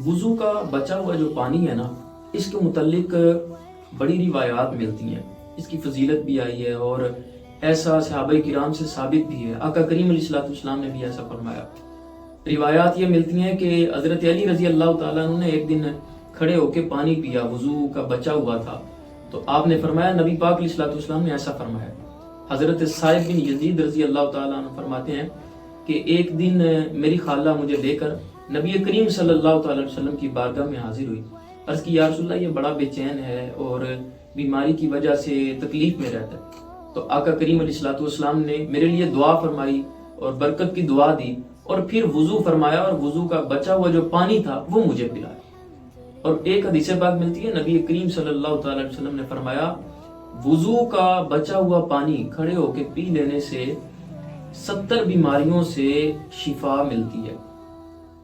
وضو کا بچا ہوا جو پانی ہے نا، اس کے متعلق بڑی روایات ملتی ہیں، اس کی فضیلت بھی آئی ہے اور ایسا صحابہ کرام سے ثابت بھی ہے، آقا کریم علیہ السلام نے بھی ایسا فرمایا۔ روایات یہ ملتی ہیں کہ حضرت علی رضی اللہ تعالیٰ عنہ نے ایک دن کھڑے ہو کے پانی پیا، وضو کا بچا ہوا تھا، تو آپ نے فرمایا نبی پاک علیہ السلام نے ایسا فرمایا۔ حضرت صاحب بن یزید رضی اللہ تعالیٰ عنہ فرماتے ہیں کہ ایک دن میری خالہ مجھے لے کر نبی کریم صلی اللہ تعالی وسلم کی بارگاہ میں حاضر ہوئی، عرض کی یا رسول اللہ یہ بڑا بے چین ہے اور بیماری کی وجہ سے تکلیف میں رہتا ہے، تو آقا کریم علیہ السلام نے میرے لیے دعا فرمائی اور برکت کی دعا دی اور پھر وضو فرمایا اور وضو کا بچا ہوا جو پانی تھا وہ مجھے پلایا۔ اور ایک حدیث پاک ملتی ہے، نبی کریم صلی اللہ تعالی وسلم نے فرمایا وضو کا بچا ہوا پانی کھڑے ہو کے پی لینے سے 70 بیماریوں سے شفا ملتی ہے۔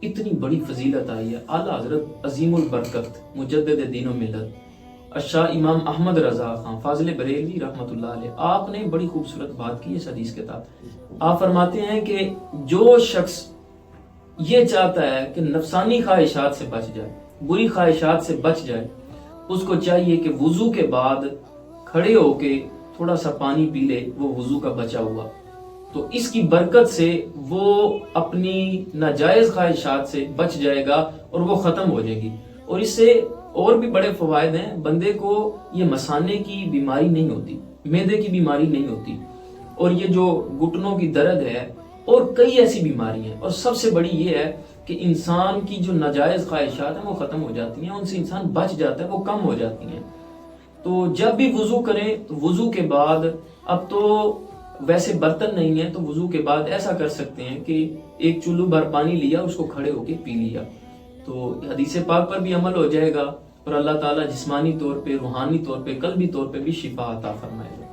اتنی بڑی فضیلت آئی ہے۔ اعلیٰ حضرت عظیم البرکت مجدد دین و ملت الشاہ امام احمد رضا خان فاضل بریلوی رحمۃ اللہ علیہ، آپ نے بڑی خوبصورت بات کی اس حدیث کے تحت۔ آپ فرماتے ہیں کہ جو شخص یہ چاہتا ہے کہ نفسانی خواہشات سے بچ جائے، بری خواہشات سے بچ جائے، اس کو چاہیے کہ وضو کے بعد کھڑے ہو کے تھوڑا سا پانی پی لے، وہ وضو کا بچا ہوا، تو اس کی برکت سے وہ اپنی ناجائز خواہشات سے بچ جائے گا اور وہ ختم ہو جائے گی۔ اور اس سے اور بھی بڑے فوائد ہیں، بندے کو یہ مثانے کی بیماری نہیں ہوتی، معدے کی بیماری نہیں ہوتی، اور یہ جو گھٹنوں کی درد ہے اور کئی ایسی بیماری ہیں، اور سب سے بڑی یہ ہے کہ انسان کی جو ناجائز خواہشات ہیں وہ ختم ہو جاتی ہیں، ان سے انسان بچ جاتا ہے، وہ کم ہو جاتی ہیں۔ تو جب بھی وضو کریں تو وضو کے بعد، اب تو ویسے برتن نہیں ہیں تو وضو کے بعد ایسا کر سکتے ہیں کہ ایک چلو بھر پانی لیا، اس کو کھڑے ہو کے پی لیا، تو حدیث پاک پر بھی عمل ہو جائے گا اور اللہ تعالیٰ جسمانی طور پہ، روحانی طور پہ، قلبی طور پہ بھی شفا عطا فرمائے گا۔